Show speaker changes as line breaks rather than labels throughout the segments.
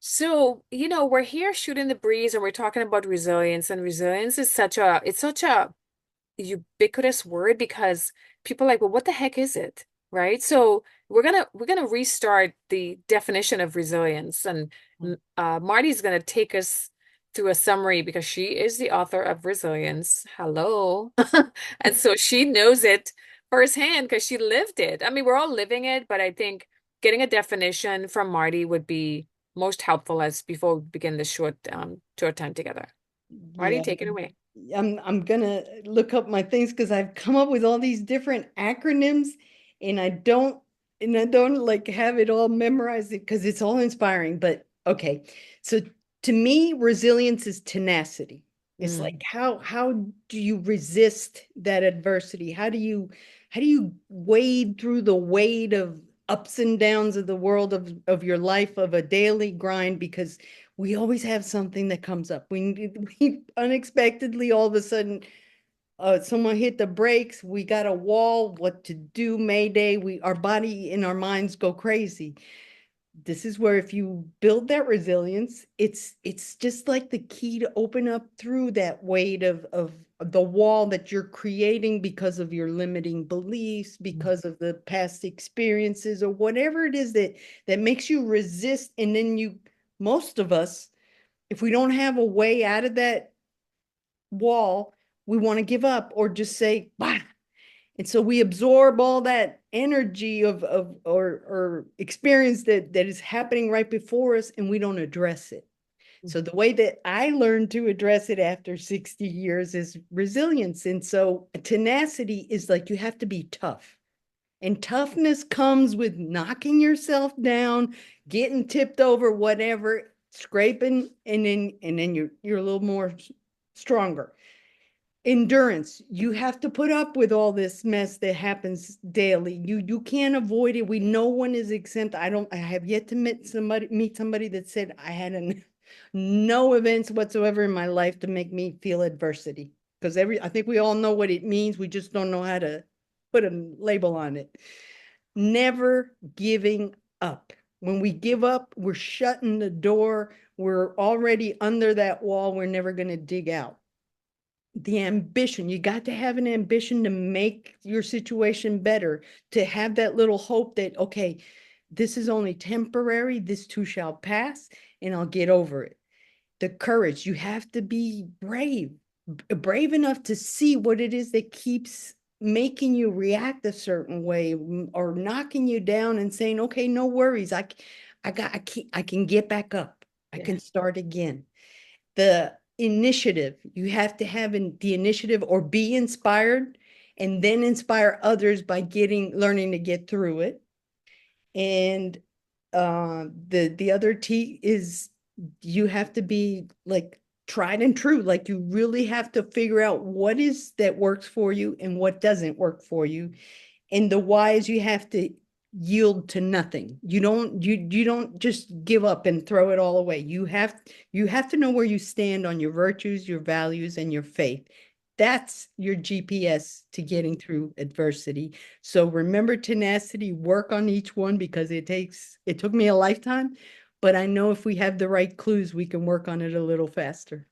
So, we're here shooting the breeze and we're talking about resilience, and resilience is such a ubiquitous word because people are like, well, what the heck is it? Right? So we're gonna restart the definition of resilience, and Martie's gonna take us through a summary because she is the author of Resilience. Hello. And so she knows it firsthand because she lived it. I mean, we're all living it, but I think getting a definition from Martie would be most helpful as before we begin this short time together. Marty,
Yeah,
take it away.
I'm gonna look up my things because I've come up with all these different acronyms and I don't like have it all memorized because it's all inspiring. But okay. So to me, resilience is tenacity. It's like
Mm.
how do you resist that adversity? How do you wade through the weight of ups and downs of the world of your life of a daily grind because we always have something that comes up. We unexpectedly all of a sudden someone hit the brakes, we got a wall, what to do, mayday, we our body and our minds go crazy. This is where if you build that resilience, it's just like the key to open up through that weight of the wall that you're creating because of your limiting beliefs, because of the past experiences or whatever it is that makes you resist. And then most of us, if we don't have a way out of that wall, we want to give up or just say, bah. And so we absorb all that energy of or experience that is happening right before us and we don't address it. So the way that I learned to address it after 60 years is resilience. And so tenacity is like you have to be tough. And toughness comes with knocking yourself down, getting tipped over, whatever, scraping, and then you're a little more stronger. Endurance, you have to put up with all this mess that happens daily. You can't avoid it. We No one is exempt. I have yet to meet somebody that said I had no events whatsoever in my life to make me feel adversity. Because I think we all know what it means. We just don't know how to put a label on it. Never giving up. When we give up, we're shutting the door. We're already under that wall. We're never going to dig out. The ambition, you got to have an ambition to make your situation better, to have that little hope that, okay, this is only temporary, this too shall pass, and I'll get over it. The courage, you have to be brave enough to see what it is that keeps making you react a certain way or knocking you down and saying, okay, no worries. I can get back up. I
Yeah.
can start again. The initiative, you have to have the initiative or be inspired and then inspire others by learning to get through it. And the other T is you have to be like tried and true. Like you really have to figure out what is that works for you and what doesn't work for you. And the why is you have to yield to nothing. You don't just give up and throw it all away. You have to know where you stand on your virtues, your values, and your faith. That's your GPS to getting through adversity. So remember tenacity, work on each one because it took me a lifetime, but I know if we have the right clues, we can work on it a little faster.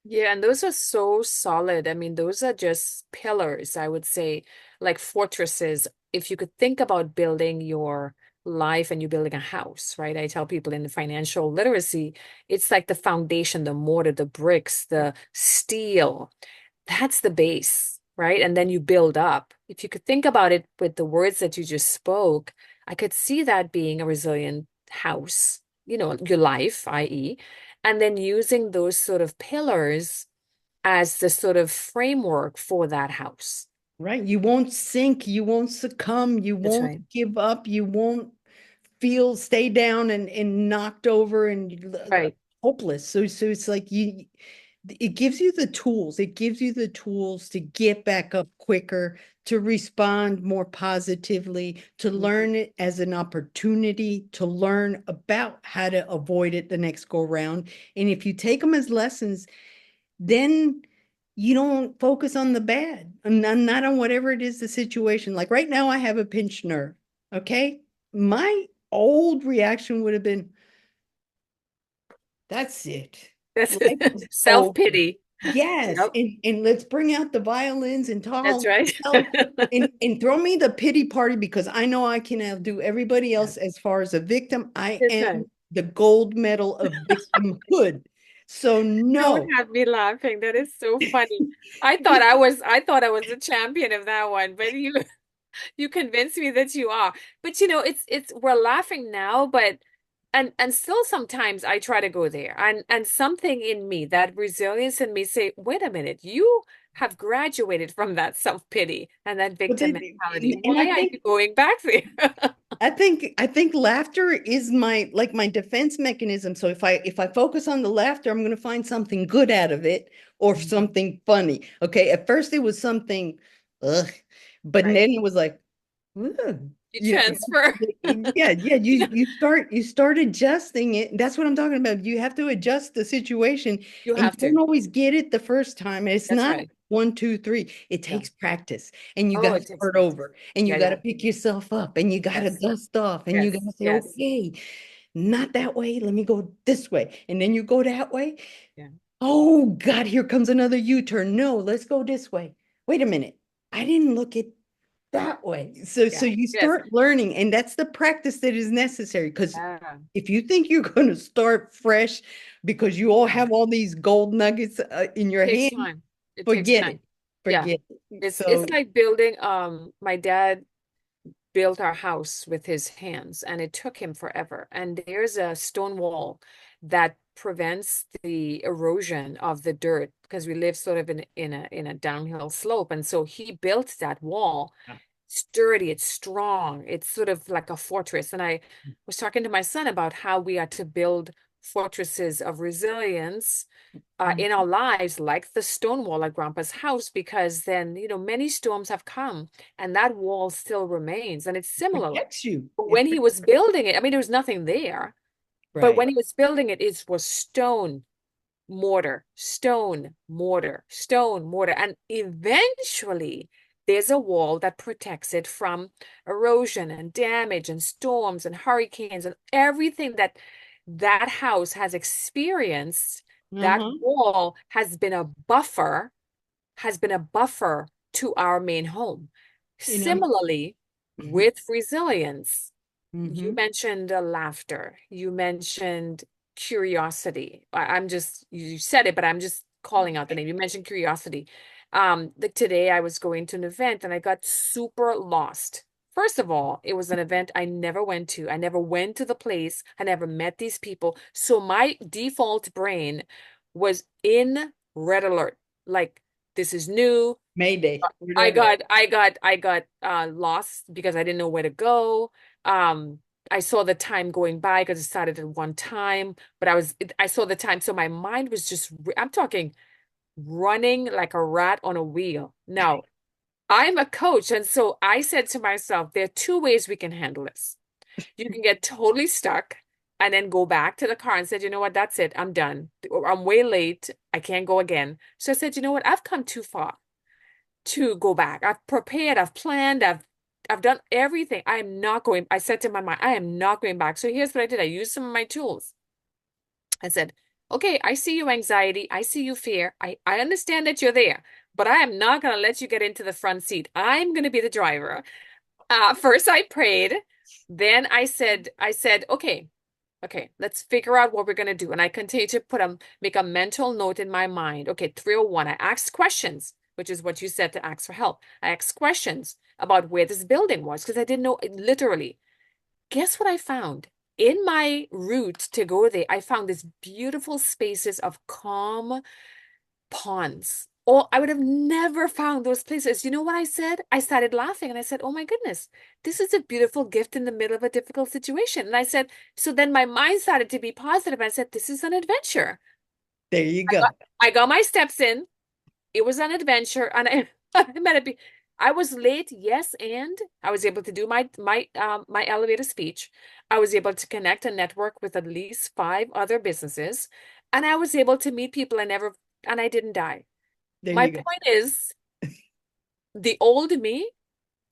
Yeah, and those are so solid. I mean, those are just pillars, I would say, like fortresses. If you could think about building your life and you're building a house, right? I tell people in the financial literacy, it's like the foundation, the mortar, the bricks, the steel. That's the base, right? And then you build up. If you could think about it with the words that you just spoke, I could see that being a resilient house, your life, i.e., and then using those sort of pillars as the sort of framework for that house.
Right? You won't sink, you won't succumb, you
That's
won't
right.
give up, you won't stay down and knocked over and
Right.
hopeless. So it's like it gives you the tools. It gives you the tools to get back up quicker, to respond more positively, to learn it as an opportunity, to learn about how to avoid it the next go round. And if you take them as lessons, then you don't focus on the bad and not on whatever it is the situation. Like right now, I have a pinched nerve. Okay. My old reaction would have been, That's it.
That's
Life is over.
self-pity.
Yes,
Yep,
and let's bring out the violins and
that's
tall
right.
and throw me the pity party because I know I can outdo everybody
Yeah,
else as far as a victim. I
that's
am
right.
the gold medal of victimhood. So
Don't
no.
have me laughing. That is so funny. I thought I was the champion of that one, but you convinced me that you are. But it's we're laughing now, but and still sometimes I try to go there. And something in me, that resilience in me say, wait a minute, you have graduated from that self-pity and that
But
victim mentality.
and
Why are you going back there?
I think laughter is my defense mechanism. So if I focus on the laughter, I'm going to find something good out of it or something funny. Okay, at first it was something, ugh, but then
Right.
it was like, ugh.
You
You,
transfer.
yeah,
You know,
you start adjusting it. That's what I'm talking about. You have to adjust the situation,
you
and you
have to.
don't always get it the first time. It's
That's
not
right.
one, two, three. It
No.
takes practice, and you got
Oh,
to
it takes
start
practice.
over, and you
Yeah,
got
yeah.
to pick yourself up, and you got to
Yes.
dust off, and you got
Yes.
to say,
Yes.
okay, not that way. Let me go this way, and then you go that way.
Yeah.
Oh God, here comes another U-turn. No, let's go this way. Wait a minute. I didn't look at that way. So
Yeah.
you
Yes.
start learning, and that's the practice that is necessary. Because
Yeah.
if you think you're going to start fresh because you all
No.
have all these gold nuggets in your
Takes
hand,
time. It takes
forget
time.
it.
Yeah.
Forget it.
It's
So,
like building my dad built our house with his hands and it took him forever. And there's a stone wall that prevents the erosion of the dirt because we live sort of in a downhill slope. And so he built that wall sturdy, it's strong, it's sort of like a fortress. And I was talking to my son about how we are to build fortresses of resilience in our lives, like the stone wall at Grandpa's house, because then, many storms have come and that wall still remains. And it's similar.
protects you.
When he was building it, I mean, there was nothing there, but
Right.
when he was building it, it was stone, mortar, stone, mortar, stone, mortar. And eventually, there's a wall that protects it from erosion and damage and storms and hurricanes and everything that that house has experienced. That
Uh-huh.
wall has been a buffer to our main home.
You know.
Similarly,
Mhm.
with resilience, you
Mhm.
mentioned laughter. You mentioned curiosity. I'm just, you said it, but I'm just calling out the name. You mentioned curiosity. Like today I was going to an event and I got super lost. First of all, it was an event I never went to. I never went to the place. I never met these people. So my default brain was in red alert. Like, this is new.
Mayday. Where do
I
I go?
got I got I got lost because I didn't know where to go. Um I saw the time going by because it started at one time, but I saw the time, so my mind was just I'm talking running like a rat on a wheel. Now, I'm a coach, and so I said to myself, there are two ways we can handle this. You can get totally stuck and then go back to the car and said, you know what, that's it, I'm done. Or I'm way late. I can't go again. So I said, you know what, I've come too far to go back. I've prepared, I've planned, I've done everything. I am not going. I said to my mind, I am not going back. So here's what I did. I used some of my tools. I said, okay, I see you anxiety. I see you fear. I understand that you're there, but I am not going to let you get into the front seat. I'm going to be the driver. First I prayed. Then I said, okay, let's figure out what we're going to do. And I continue to make a mental note in my mind. Okay, 301. I asked questions, which is what you said to ask for help. I asked questions about where this building was because I didn't know literally. Guess what I found? In my route to go there, I found these beautiful spaces of calm ponds. Oh, I would have never found those places. You know what I said? I started laughing and I said, oh my goodness, this is a beautiful gift in the middle of a difficult situation. And I said, so then my mind started to be positive. I said, this is an adventure.
There you
I got,
go.
I got my steps in. It was an adventure. And I met a, I was late, yes, and I was able to do my elevator speech. I was able to connect and network with at least five other businesses. And I was able to meet people and I didn't die.
There
My
you go.
point is, the old me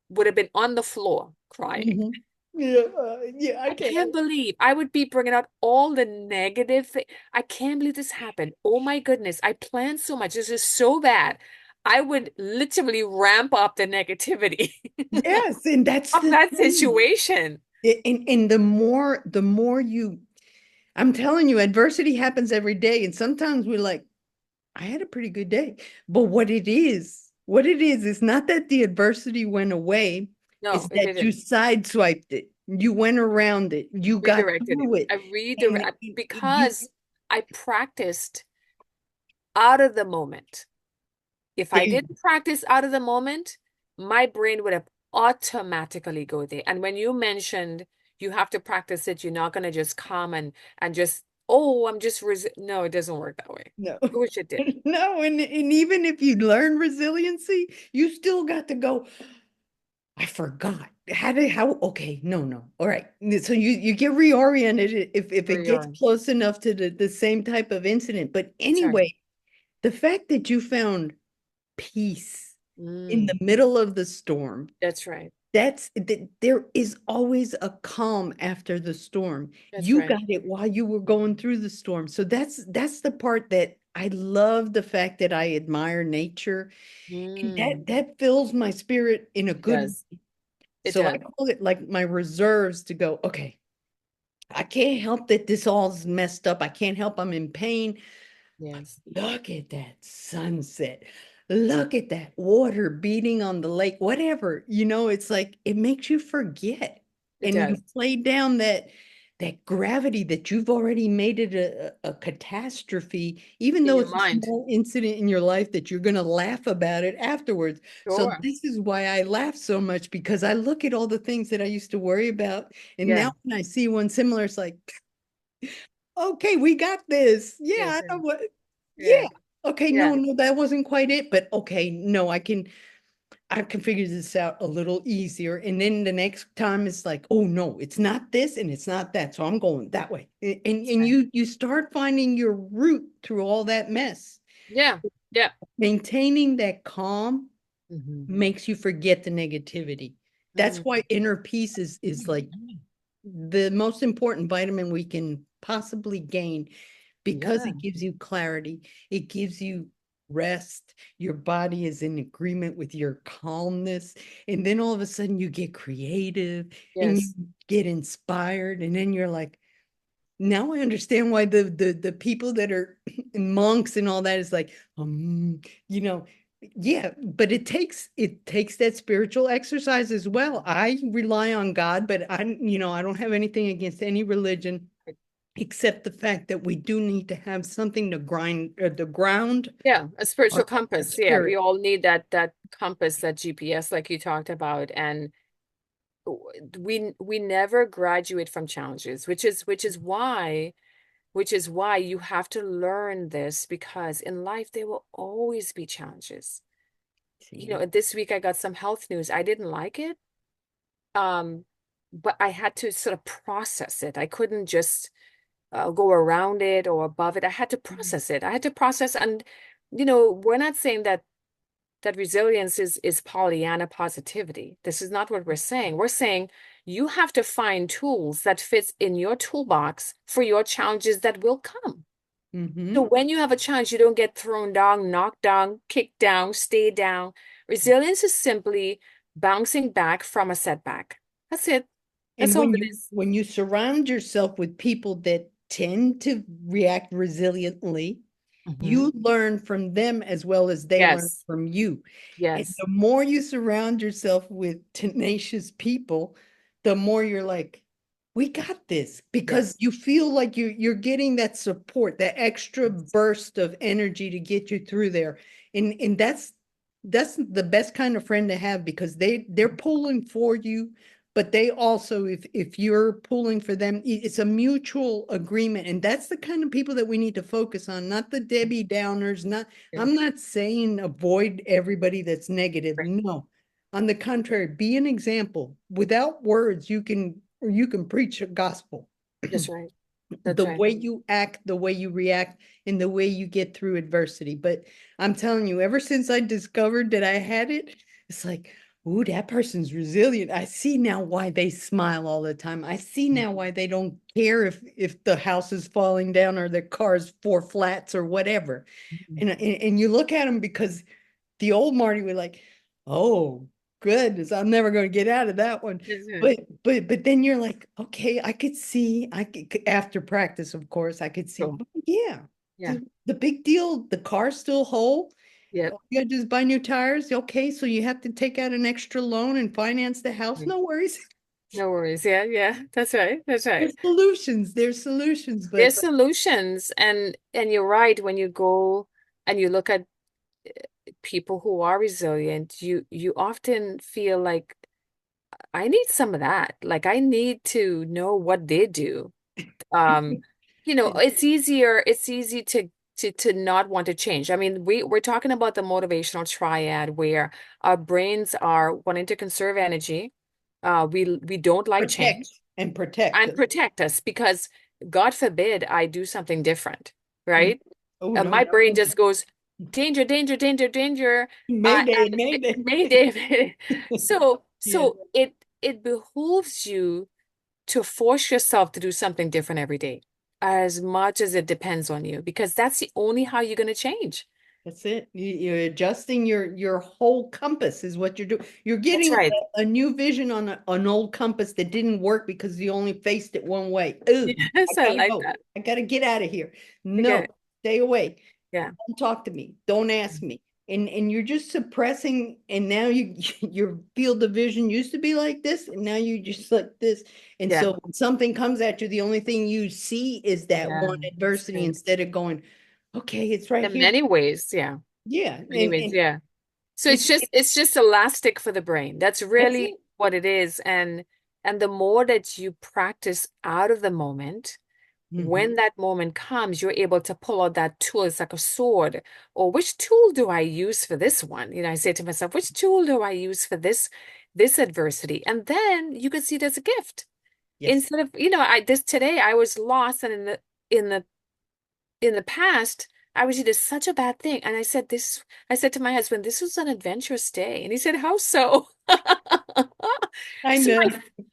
would have been on the floor crying.
Mhm. Yeah, yeah, I
I
can't.
can't believe I would be bringing out all the negative thing. I can't believe this happened. Oh my goodness. I planned so much. This is so bad. I would literally ramp up the negativity
Yes, and that's
of
the
that
thing.
situation.
And the more you, I'm telling you, adversity happens every day. And sometimes we're like, I had a pretty good day. But what it is not that the adversity went away,
No,
it's
it
that you
didn't.
sideswiped it. You went around it. You got
Redirected it.
through it.
I
And
redirect
you,
because I practiced out of the moment. If
there
I
you
didn't practice out of the moment, my brain would have automatically go there. And when you mentioned you have to practice it, you're not going to just come and just, oh, I'm just no, it doesn't work that way.
no.
I wish it did.
No, and even if you learn resiliency, you still got to go, I forgot. Okay, no, no. All right. So you get reoriented if it gets
Reorient.
close enough to the same type of incident. But
That's right.
anyway, the fact that you found peace in the
Mm,
middle of the storm,
that's right.
there is always a calm after the storm.
That's
You
right.
got it while you were going through the storm. So that's the part that I love, the fact that I admire nature, and
Mm,
that fills my spirit in a
it
good.
does. It
So I
does.
call it like my reserves to go, okay, I can't help that this all's messed up. I can't help I'm in pain.
Yes.
Look at that sunset. Look at that water beating on the lake, whatever. It's like it makes you forget.
It
And you
does.
play down that gravity that you've already made it a catastrophe, even
In
though
your
it's a
mind.
small incident in your life that you're going to laugh about it afterwards. So
Sure.
this is why I laugh so much, because I look at all the things that I used to worry about. And
Yeah.
now when I see one similar, it's like, okay, we got this. Yeah,
Yes.
I know what.
Yeah.
Yeah. Okay,
Yeah.
no, no, that wasn't quite it, but okay, no, I can figure this out a little easier. And then the next time it's like, oh no, it's not this and it's not that. So I'm going that way. And
That's
and
right.
you start finding your route through all that mess.
Yeah. Yeah.
Maintaining that calm
Hmm.
makes you forget the negativity. That's
Mm.
why inner peace is like the most important vitamin we can possibly gain, because
Yeah.
it gives you clarity, it gives you rest, your body is in agreement with your calmness, and then all of a sudden you get creative and you
Yes.
get inspired, and then you're like, now I understand why the people that are monks and all that is like, you know, yeah, but it takes that spiritual exercise as well. I rely on God, but I don't have anything against any religion, except the fact that we do need to have something to the ground
Yeah, a
our
spiritual compass. Yeah, we
spirit.
all need that compass, that GPS, like you talked about. And we never graduate from challenges, which is why you have to learn this, because in life there will always be challenges.
See?
This week I got some health news. I didn't like it. Um, but I had to sort of process it. I couldn't just go around it or above it. I had to process it. I had to process, and we're not saying that resilience is Pollyanna positivity. This is not what we're saying. We're saying you have to find tools that fits in your toolbox for your challenges that will come. So
Mm-hmm.
when you have a challenge, you don't get thrown down, knocked down, kicked down, stay down. Resilience is simply bouncing back from a setback. That's it. That's
And
all
when
it
you
is.
when you surround yourself with people that tend to react resiliently,
Hmm.
you learn from them as well as they learn
Yes.
from you. And
Yes.
the more you surround yourself with tenacious people, the more you're like, we got this, because
Yes.
you feel like you're getting that support, that extra burst of energy to get you through there. And that's the best kind of friend to have, because they're pulling for you, but they also, if you're pulling for them, it's a mutual agreement. And that's the kind of people that we need to focus on, not the Debbie Downers. Not
Yeah.
I'm not saying avoid everybody that's negative.
Right.
No. On the contrary, be an example. Without words, you can preach a gospel.
That's right. That's
The
right.
way you act, the way you react, and the way you get through adversity. But I'm telling you, ever since I discovered that I had it, it's like, ooh, that person's resilient. I see now why they smile all the time. I see now why they don't care if the house is falling down or the car's four flats or whatever.
Mhm.
And you look at them because the old Marty was like, oh goodness, I'm never going to get out of that one.
Mhm.
But then you're like, okay, I could see, I could after practice, of course, I could see,
Cool.
oh, yeah,
Yeah.
the big deal, the car's still whole.
Yep.
All you gotta do is buy new tires. Okay, so you have to take out an extra loan and finance the house.
Mm.
No worries.
No worries. Yeah, yeah. That's right. That's right.
There's solutions. There's solutions,
There's
but
solutions, and you're right. When you go and you look at people who are resilient, you often feel like I need some of that. Like I need to know what they do. Um, it's easy to not want to change. I mean, we're talking about the motivational triad where our brains are wanting to conserve energy. We don't like
protect
change
and protect
and
us.
protect us because God forbid I do something different, right?
Oh no,
My brain just goes danger, danger, danger, danger.
Mayday,
And it,
Mayday.
Mayday, Mayday. So,
Yeah,
so it behooves you to force yourself to do something different every day, as much as it depends on you, because that's the only how you're going to change.
that's it. You're adjusting your whole compass is what you're doing. You're
That's
getting
right.
a new vision on an old compass that didn't work because you only faced it one way. Ooh, I
Yes, I
gotta
like
go.
that.
I gotta get out of here. No,
Okay.
stay away.
Yeah.
Don't talk to me. Don't ask me. And you're just suppressing, and now you your field of vision used to be like this, and now you just like this. And
Yeah.
so when something comes at you, the only thing you see is that
Yeah.
one
That's
adversity
right.
instead of going, okay, it's right
In
here.
many ways, yeah.
Yeah.
Many ways, yeah. So
It's
it's just elastic for the brain. That's
that's
really
it.
what it is. And the more that you practice out of the moment,
Mhm.
when that moment comes, you're able to pull out that tool. It's like a sword. Or which tool do I use for this one? I say to myself, which tool do I use for this adversity? And then you can see it as a gift.
Yes.
Instead of, I this today I was lost and in the in the past, I was did such a bad thing. And I said to my husband, this was an adventurous day. And he said, how so?
I
So
know.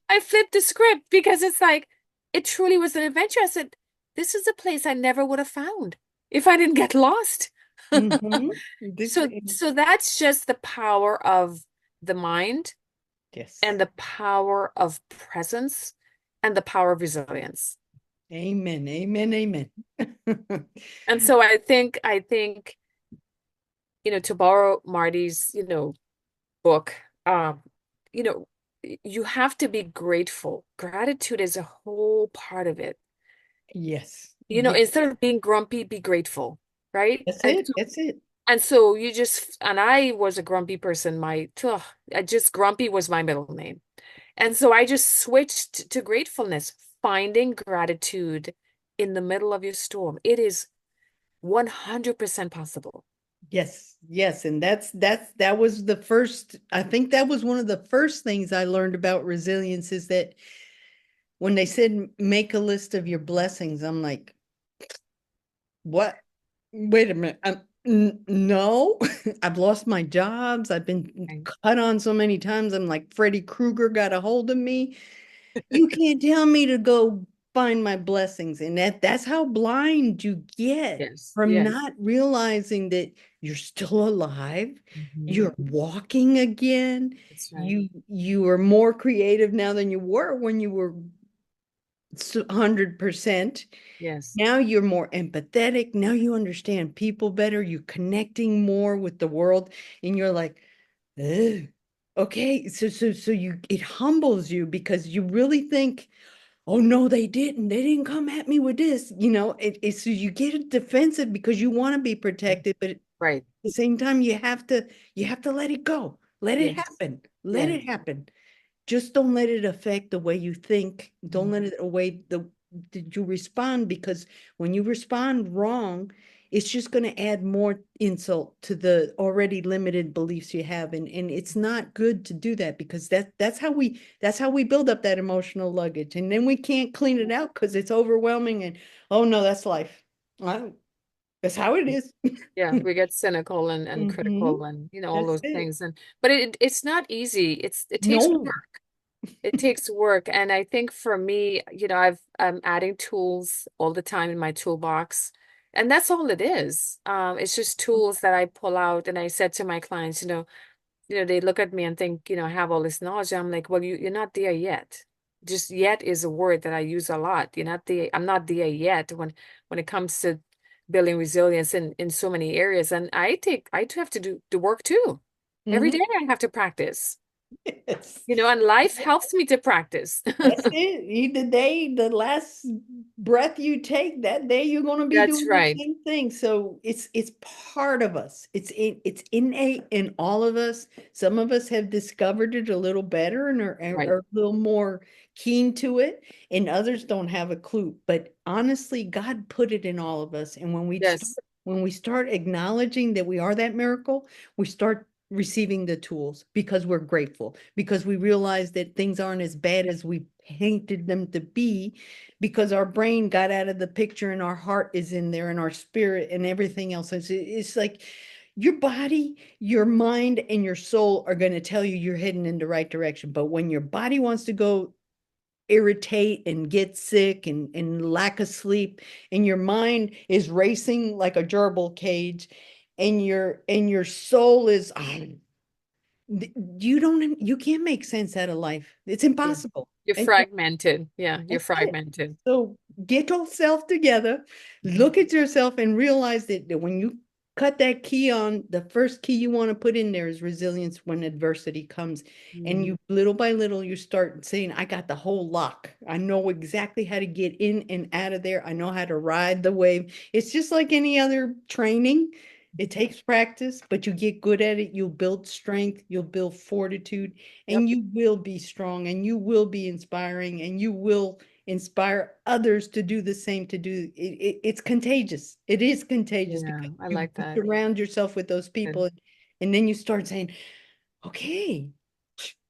I flipped the script because it's like, it truly was an adventure. I said, this is a place I never would have found if I didn't get lost.
This
So that's just the power of the mind
yes.
and the power of presence and the power of resilience.
Amen. Amen. Amen.
And so I think, to borrow Marty's, book, um, you know, you have to be grateful. Gratitude is a whole part of it.
Yes. Yes.
Instead of being grumpy, be grateful, right?
That's
And
it.
so,
That's it.
and so and I was a grumpy person. Grumpy was my middle name. And so I just switched to gratefulness, finding gratitude in the middle of your storm. It is 100% possible.
Yes, yes, and that was the first, I think that was one of the first things I learned about resilience is that when they said make a list of your blessings, I'm like, what? Wait a minute. No, I've lost my jobs. I've been
Right.
cut on so many times. I'm like Freddy Krueger got a hold of me. You can't tell me to go find my blessings. And that's how blind you get
Yes,
from
yes.
not realizing that you're still alive.
Mhm.
You're walking again.
That's right.
You are more creative now than you were when you were 100%.
Yes.
Now you're more empathetic. Now you understand people better. You're connecting more with the world. And you're like, ugh. Okay, so you it humbles you because you really think, oh no, they didn't. They didn't come at me with this. It's so you get defensive because you want to be protected, but at
Right.
the same time you have to let it go. Let it
Yes.
happen. Let
Yeah.
it happen. Just don't let it affect the way you think. Don't let
Mhm.
it away the did you respond because when you respond wrong, it's just going to add more insult to the already limited beliefs you have, and it's not good to do that because that's how we build up that emotional luggage, and then we can't clean it out because it's overwhelming and oh no, that's life. That's how it is.
Yeah, we get cynical and
Hmm.
critical and all
That's
those
it.
things. And but it's not easy. It takes
No.
work. It takes work. And I think for me, I'm adding tools all the time in my toolbox. And that's all it is. It's just tools that I pull out. And I said to my clients, they look at me and think, I have all this knowledge. I'm like, well, you're not there yet. Just yet is a word that I use a lot. You're not there. I'm not there yet when it comes to building resilience in so many areas. And I do have to do the work too. Every
Hmm.
day I have to practice,
Yes.
and life helps me to practice.
That's it. The last breath you take, that day you're going to be
That's
doing the
right.
same thing. So it's part of us. It's innate in all of us. Some of us have discovered it a little better and
Right.
are a little more keen to it, and others don't have a clue. But honestly, God put it in all of us. And
Yes.
when we start acknowledging that we are that miracle, we start receiving the tools because we're grateful, because we realize that things aren't as bad as we painted them to be, because our brain got out of the picture and our heart is in there and our spirit and everything else. It's like your body, your mind, and your soul are going to tell you you're heading in the right direction. But when your body wants to go irritate and get sick and lack of sleep, and your mind is racing like a gerbil cage, and your soul is you can't make sense out of life. It's
Yeah.
impossible.
You're
And
fragmented. Yeah, you're
that's it.
fragmented.
So get yourself together, look at yourself, and realize that when you cut that key on, the first key you want to put in there is resilience when adversity comes. And
Mhm.
you, little by little, you start saying, I got the whole lock. I know exactly how to get in and out of there. I know how to ride the wave. It's just like any other training. It takes practice, but you get good at it. You'll build strength, you'll build fortitude,
Yep.
and you will be strong, and you will be inspiring, and you will inspire others to do the same. It's contagious. It is contagious
Yeah,
because
I
you
like that.
surround yourself with those
Good.
people, and then you start saying, okay,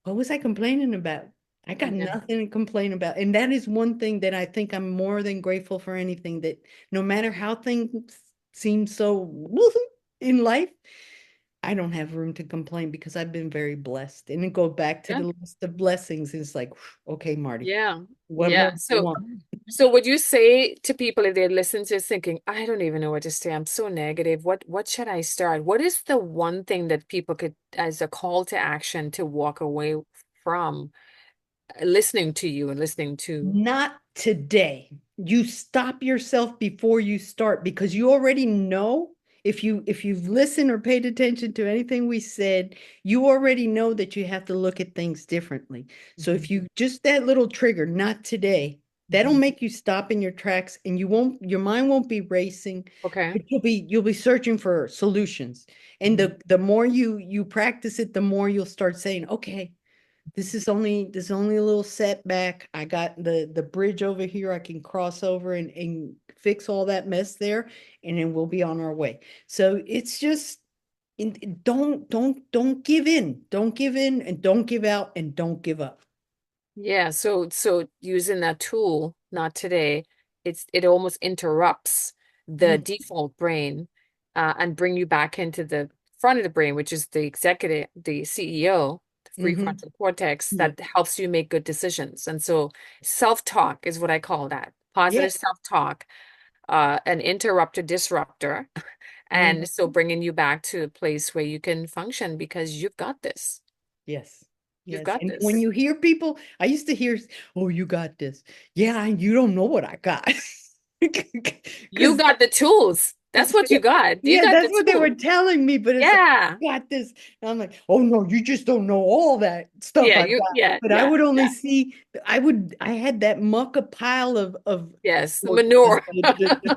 what was I complaining about? I got
Yeah.
nothing to complain about. And that is one thing that I think I'm more than grateful for. Anything that, no matter how things seem so in life, I don't have room to complain because I've been very blessed. And then go back to
Yeah.
the list of blessings. It's like, okay, Marty,
Yeah.
what
Yeah.
more do you
So
want?
so would you say to people if they listen to this thinking, I don't even know what to say, I'm so negative. What should I start? What is the one thing that people could as a call to action to walk away from listening to you and listening to
Not today. You stop yourself before you start because you already know, if you've listened or paid attention to anything we said, you already know that you have to look at things differently. So
Mhm.
if you just that little trigger, not today, that'll
Mhm.
make you stop in your tracks, and your mind won't be racing,
Okay.
but you'll be searching for solutions. And
Mhm.
the more you practice it, the more you'll start saying, okay, this is only a little setback. I got the bridge over here. I can cross over and fix all that mess there, and then we'll be on our way. So it's just don't give in. Don't give in, and don't give out, and don't give up.
Yeah, so using that tool, not today, it almost interrupts the
Mhm.
default brain and bring you back into the front of the brain, which is the executive, the CEO, the
Mhm.
prefrontal cortex
Yeah.
that helps you make good decisions. And so self-talk is what I call that. Positive
Yes.
self-talk, an interrupter disruptor. And
Mhm.
so bringing you back to a place where you can function because you've got this.
Yes.
You've
Yes.
got
And when
this.
you hear people, I used to hear, "Oh, you got this." Yeah, you don't know what I got.
You
Because
got the tools. That's what you got. You
yeah,
got
that's
the
what they were
tool.
telling me, but it's like,
Yeah.
got this. And I'm like, oh no, you just don't know all that stuff
Yeah,
I've got. But I
yeah,
would only
yeah.
see, I had that muck a pile of
Yes, the
well,
manure.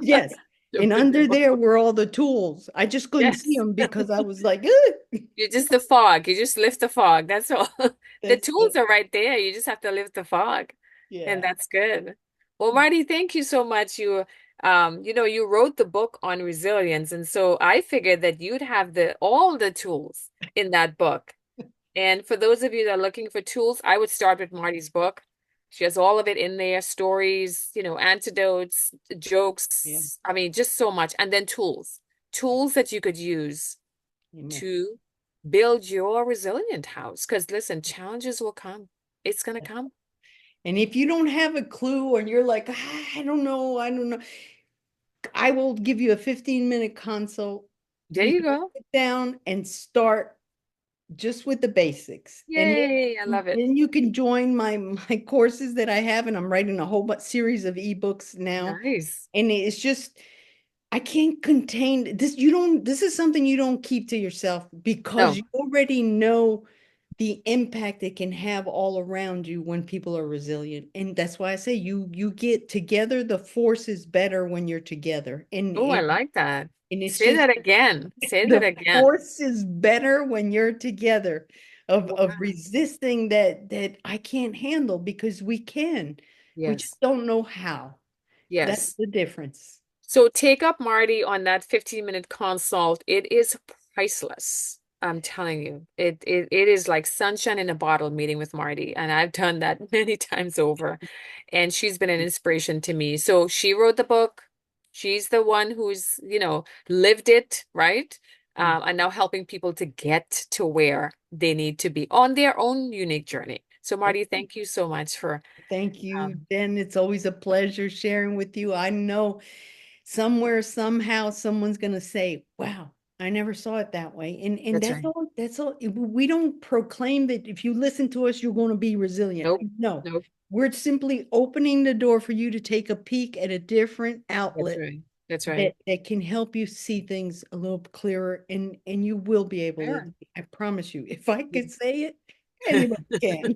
yes.
The
And under
manure.
there were all the tools. I just couldn't see
Yes.
them because I was like, "Ugh."
You just the fog. You just lift the fog. That's all. The
That's
tools
it.
are right there. You just have to lift the fog. And
Yeah.
that's good. Well, Marty, thank you so much. You wrote the book on resilience, and so I figured that you'd have the all the tools in that book. And for those of you that are looking for tools, I would start with Marty's book. She has all of it in there, stories, antidotes,
Yeah.
jokes. I mean, just so much. And then tools, tools that you could use
Amen.
to build your resilient house. Because listen, challenges will come. It's going to come.
And if you don't have a clue or you're like, "Ah, I don't know, I will give you a 15-minute consult.
There
We
you
can
go.
sit down and start just with the basics. And
Yay. I love it.
then you can join my courses that I have, and I'm writing a whole bunch series of ebooks now.
Nice.
And it's just I can't contain this. You don't, this is something you don't keep to yourself because
No.
you already know the impact it can have all around you when people are resilient. And that's why I say you get together, the force is better when you're together.
Oh, I like that.
And it's
Say
just
that again. Say that
the
again.
force is better when you're together of
Wow.
resisting that I can't handle because we can. We just
Yes.
don't know how. That's
Yes.
the difference.
So take up Marty on that 15-minute consult. It is priceless. I'm telling you. It is like sunshine in a bottle meeting with Marty. And I've done that many times over. And she's been an inspiration to me. So she wrote the book. She's the one who's, lived it, right? And now helping people to get to where they need to be on their own unique journey. So Marty, thank you so much for
Thank you,
um,
Jen. It's always a pleasure sharing with you. I know somewhere, somehow, someone's going to say, wow, I never saw it that way. And
that's
that's
right.
all, that's all. We don't proclaim that if you listen to us, you're going to be resilient.
Nope.
No,
Nope.
we're simply opening the door for you to take a peek at a different
That's
outlet
right. That's right.
that can help you see things a little clearer, and you will be able to,
Sure.
I promise you, if I could say it, anybody can.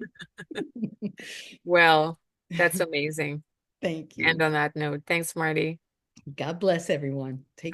Well, that's amazing.
Thank
And
you.
on that note, thanks, Marty.
God bless everyone. Take